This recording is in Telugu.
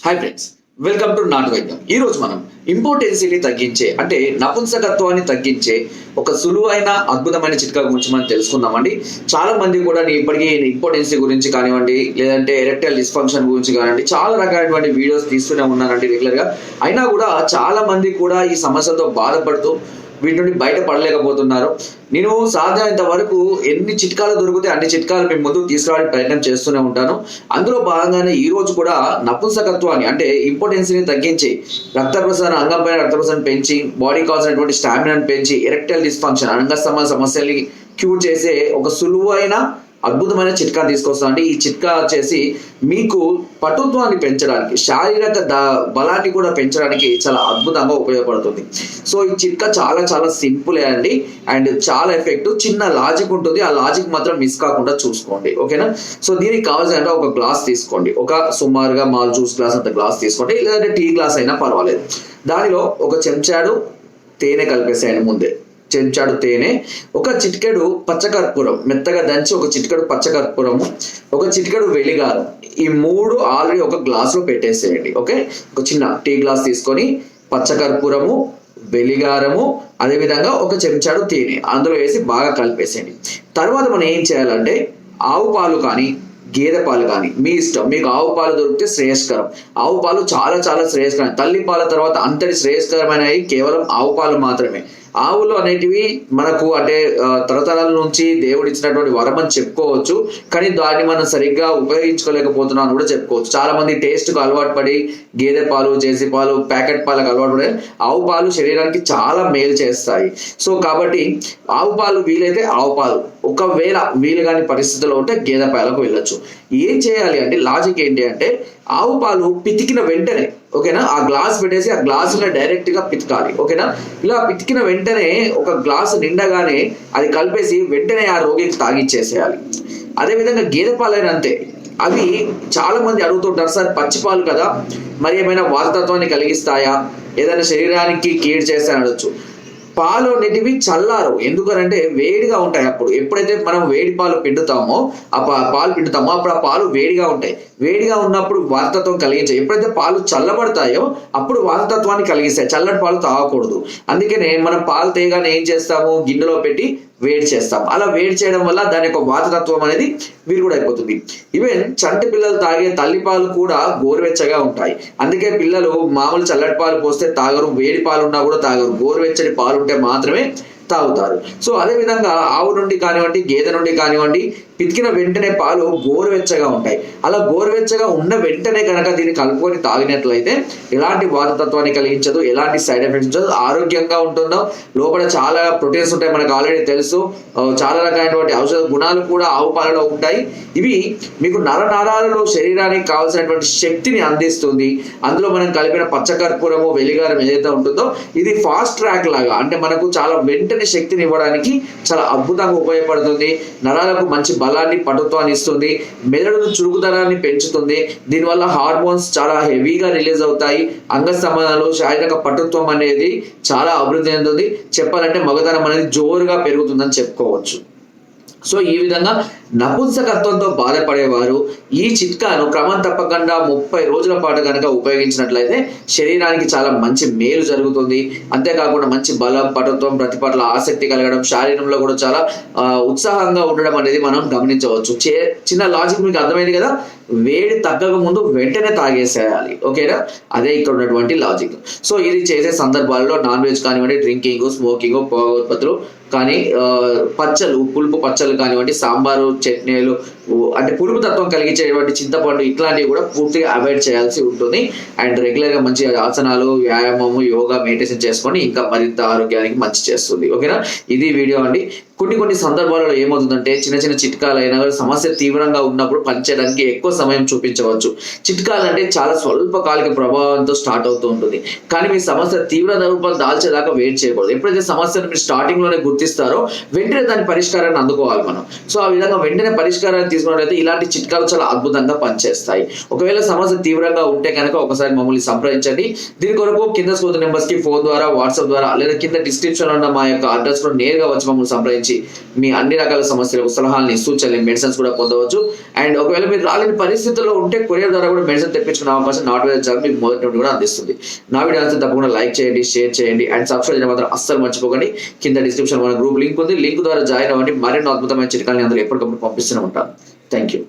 హాయ్ ఫ్రెండ్స్, వెల్కమ్ టు నాటు వైద్యం. ఈ రోజు మనం ఇంపార్టెన్సీని తగ్గించే అంటే నపుంసకత్వాన్ని తగ్గించే ఒక సులువైన అద్భుతమైన చిట్కా గురించి మనం తెలుసుకుందామండి. చాలా మంది కూడా ఇప్పటికీ ఇంపార్టెన్సీ గురించి కానివ్వండి, లేదంటే ఎరెక్టైల్ డిస్ఫంక్షన్ గురించి కానివ్వండి, చాలా రకాలైనటువంటి వీడియోస్ తీస్తూనే ఉన్నానండి రెగ్యులర్ గా. అయినా కూడా చాలా మంది కూడా ఈ సమస్యలతో బాధపడుతూ వీటి నుండి బయటపడలేకపోతున్నారు. నేను సాధ్యమైనంత వరకు ఎన్ని చిట్కాలు దొరికితే అన్ని చిట్కాలు మేము ముందుకు తీసుకురావడానికి ప్రయత్నం చేస్తూనే ఉంటాను. అందులో భాగంగానే ఈ రోజు కూడా నపుంసకత్వాన్ని అంటే ఇంపార్టెన్సీని తగ్గించి రక్త ప్రసరణ, అంగం పైన రక్త ప్రసరణ పెంచి, బాడీ కావాల్సినటువంటి స్టామినాను పెంచి, ఎరెక్టైల్ డిస్ఫంక్షన్ అంగస్తంభన సమస్యల్ని క్యూర్ చేసే ఒక సులువైన అద్భుతమైన చిట్కా తీసుకొస్తామండి. ఈ చిట్కా వచ్చేసి మీకు పటుత్వాన్ని పెంచడానికి, శారీరక బలాన్ని కూడా పెంచడానికి చాలా అద్భుతంగా ఉపయోగపడుతుంది. సో ఈ చిట్కా చాలా చాలా సింపులే అండి, అండ్ చాలా ఎఫెక్టివ్. చిన్న లాజిక్ ఉంటుంది, ఆ లాజిక్ మాత్రం మిస్ కాకుండా చూసుకోండి, ఓకేనా. సో దీనికి కావాల్సిన ఒక గ్లాస్ తీసుకోండి, ఒక సుమారుగా మాల్ జ్యూస్ గ్లాస్ అంత గ్లాస్ తీసుకోండి, లేదంటే టీ గ్లాస్ అయినా పర్వాలేదు. దానిలో ఒక చెంచాడు తేనె కలిపేసేయండి. ముందే చెంచాడు తేనె, ఒక చిటికెడు పచ్చకర్పూరం మెత్తగా దంచి, ఒక చిటికెడు పచ్చకర్పూరము, ఒక చిటికెడు వెలిగారం, ఈ మూడు ఆల్రెడీ ఒక గ్లాస్ లో పెట్టేసేయండి. ఓకే, ఒక చిన్న టీ గ్లాస్ తీసుకొని పచ్చకర్పూరము, వెలిగారము, అదేవిధంగా ఒక చెంచాడు తేనె అందులో వేసి బాగా కలిపేసేయండి. తర్వాత మనం ఏం చేయాలంటే ఆవు పాలు కానీ గేదె పాలు కానీ మీ ఇష్టం. మీకు ఆవు పాలు దొరికితే శ్రేయస్కరం. ఆవు పాలు చాలా చాలా శ్రేయస్కరం. తల్లి పాల తర్వాత అంతటి శ్రేయస్కరమైనవి కేవలం ఆవు పాలు మాత్రమే. ఆవులు అనేటివి మనకు అంటే తరతరాల నుంచి దేవుడు ఇచ్చినటువంటి వరం అని చెప్పుకోవచ్చు, కానీ దాన్ని మనం సరిగ్గా ఉపయోగించుకోలేకపోతున్నాం అని కూడా చెప్పుకోవచ్చు. చాలా మంది టేస్ట్కు అలవాటు పడి గేదె పాలు, జెర్సీ పాలు, ప్యాకెట్ పాలకు అలవాటు పడే ఆవు పాలు శరీరానికి చాలా మేలు చేస్తాయి. సో కాబట్టి ఆవు పాలు వీలైతే ఆవు పాలు, ఒకవేళ వీలు కాని పరిస్థితుల్లో ఉంటే గేదె పాలకు వెళ్ళొచ్చు. ఏం చేయాలి అంటే లాజిక్ ఏంటి అంటే ఆవు పాలు పితికిన వెంటనే, ఓకేనా, ఆ గ్లాస్ పెట్టేసి ఆ గ్లాసులో డైరెక్ట్ గా పితకాలి, ఓకేనా. ఇలా పితికిన వెంటనే ఒక గ్లాసు నిండగానే అది కలిపేసి వెంటనే ఆ రోగికి తాగిచ్చేసేయాలి. అదేవిధంగా గేదె పాలైన అంతే. అవి చాలా మంది అడుగుతుంటారు, సార్ పచ్చి పాలు కదా, మరి ఏమైనా వాతత్వాన్ని కలిగిస్తాయా, ఏదైనా శరీరానికి కీడు చేస్తాయని అడగచ్చు. పాలు అనేటివి చల్లారు, ఎందుకనంటే వేడిగా ఉంటాయి. ఎప్పుడైతే మనం వేడి పాలు పిండుతామో పాలు పిండుతామో అప్పుడు ఆ పాలు వేడిగా ఉంటాయి. వేడిగా ఉన్నప్పుడు వాతత్వం కలిగించాయి. ఎప్పుడైతే పాలు చల్లబడతాయో అప్పుడు వాతత్వాన్ని కలిగిస్తాయి. చల్లటి పాలు తాగకూడదు. అందుకనే మనం పాలు తేగానే ఏం చేస్తాము, గిన్నెలో పెట్టి వేడి చేస్తాం. అలా వేడి చేయడం వల్ల దాని యొక్క వాతతత్వం అనేది విరుగుడు అయిపోతుంది. ఈవెన్ చంటి పిల్లలు తాగే తల్లిపాలు కూడా గోరువెచ్చగా ఉంటాయి. అందుకే పిల్లలు మామూలు చల్లటి పాలు పోస్తే తాగరు, వేడి పాలు ఉన్నా కూడా తాగరు. గోరువెచ్చని పాలు ఉంటే మాత్రమే తాగుతారు. సో అదే విధంగా ఆవు నుండి కానివ్వండి, గేదె నుండి కానివ్వండి, పితికిన వెంటనే పాలు గోరువెచ్చగా ఉంటాయి. అలా గోరువెచ్చగా ఉన్న వెంటనే కనుక దీన్ని కలుపుకొని తాగినట్లయితే ఎలాంటి వాతతత్వాన్ని కలిగించదు, ఎలాంటి సైడ్ ఎఫెక్ట్స్ ఉండదు, ఆరోగ్యంగా ఉంటుందో. లోపల చాలా ప్రోటీన్స్ ఉంటాయి, మనకు ఆల్రెడీ తెలుసు. చాలా రకాలైనటువంటి ఔషధ గుణాలు కూడా ఆవు పాలలో ఉంటాయి. ఇవి మీకు నరనరాలలో శరీరానికి కావాల్సినటువంటి శక్తిని అందిస్తుంది. అందులో మనం కలిపిన పచ్చకర్పూరము, వెలిగారం ఏదైతే ఉంటుందో ఇది ఫాస్ట్ ట్రాక్ లాగా, అంటే మనకు చాలా వెంటనే శక్తిని ఇవ్వడానికి చాలా అద్భుతంగా ఉపయోగపడుతుంది. నరాలకు మంచి బలాన్ని, పటుత్వాన్ని ఇస్తుంది. మెదడును చురుకుదనాన్ని పెంచుతుంది. దీనివల్ల హార్మోన్స్ చాలా హెవీగా రిలీజ్ అవుతాయి. అంగస్తంభనాలు, శారీరక పటుత్వం అనేది చాలా అభివృద్ధి చెందుతుంది. చెప్పాలంటే మగతనం అనేది జోరుగా పెరుగుతుందని చెప్పుకోవచ్చు. సో ఈ విధంగా నపుంసకత్వంతో బాధపడేవారు ఈ చిట్కాను క్రమం తప్పకుండా 30 రోజుల పాటు కనుక ఉపయోగించినట్లయితే శరీరానికి చాలా మంచి మేలు జరుగుతుంది. అంతేకాకుండా మంచి బలం, పటుత్వం, ప్రతి పట్ల ఆసక్తి కలగడం, శరీరంలో కూడా చాలా ఉత్సాహంగా ఉండడం అనేది మనం గమనించవచ్చు. చిన్న లాజిక్ మీకు అర్థమైంది కదా. వేడి తగ్గక ముందు వెంటనే తాగేసేయాలి, ఓకేనా. అదే ఇక్కడ ఉన్నటువంటి లాజిక్. సో ఇది చేసే సందర్భాల్లో నాన్ వెజ్ కానివ్వండి, డ్రింకింగ్, స్మోకింగ్, పొగోత్పత్తులు కానీ, పచ్చళ్ళు, పులుపు పచ్చళ్ళు కానివ్వండి, సాంబారు, చట్నీలు అంటే పులుపు తత్వం కలిగించేటువంటి చింతపండు, ఇట్లాంటివి కూడా పూర్తిగా అవాయిడ్ చేయాల్సి ఉంటుంది. అండ్ రెగ్యులర్గా మంచి ఆసనాలు, వ్యాయామము, యోగా, మెడిటేషన్ చేసుకొని ఇంకా మరింత ఆరోగ్యానికి మంచి చేస్తుంది, ఓకేనా. ఇది వీడియో అండి. కొన్ని సందర్భాలలో ఏమవుతుందంటే చిన్న చిన్న చిట్కాలైనా సమస్య తీవ్రంగా ఉన్నప్పుడు పనిచేయడానికి ఎక్కువ సమయం చూపించవచ్చు. చిట్కాలు అంటే చాలా స్వల్పకాలిక ప్రభావంతో స్టార్ట్ అవుతూ ఉంటుంది, కానీ మీ సమస్య తీవ్ర రూపాలు దాల్చేదాకా వెయిట్ చేయకూడదు. ఎప్పుడైతే సమస్యను మీరు స్టార్టింగ్ లోనే గుర్తిస్తారో వెంటనే దాని పరిష్కారాన్ని అందుకోవాలి మనం. సో ఆ విధంగా వెంటనే పరిష్కారాన్ని తీసుకున్నట్లయితే ఇలాంటి చిట్కాలు చాలా అద్భుతంగా పనిచేస్తాయి. ఒకవేళ సమస్య తీవ్రంగా ఉంటే కనుక ఒకసారి మమ్మల్ని సంప్రదించండి. దీని కొరకు కింద స్క్రోల్ నెంబర్స్ కి ఫోన్ ద్వారా, వాట్సాప్ ద్వారా లేదా కింద డిస్క్రిప్షన్ లో ఉన్న మా యొక్క అడ్రస్ లో నేరుగా వచ్చి మమ్మల్ని సంప్రదించి మీ అన్ని రకాల సమస్యలకు సలహాలని, సూచనలు, మెడిసిన్స్ కూడా పొందవచ్చు. అండ్ ఒకవేళ మీరు రాలేని పరిస్థితుల్లో ఉంటే కొరియర్ ద్వారా కూడా మెడిసిన్ తెప్పించుకునే అవకాశం నాట్ వేర్ జాబ్ మీకు మొదటి నుండి కూడా అందిస్తుంది. నా వీడియో అయితే తప్పకుండా లైక్ చేయండి, షేర్ చేయండి అండ్ సబ్స్క్రైబ్ చేయడం మాత్రం అస్సలు మర్చిపోకండి. కింద డిస్క్రిప్షన్ మన గ్రూప్ లింక్ ఉంది, లింక్ ద్వారా జాయిన్ అవ్వండి. మరిన్ని అద్భుతమైన చిట్కాలని అందరూ ఎప్పటికప్పుడు పంపిస్తూనే ఉంటాం. Thank you.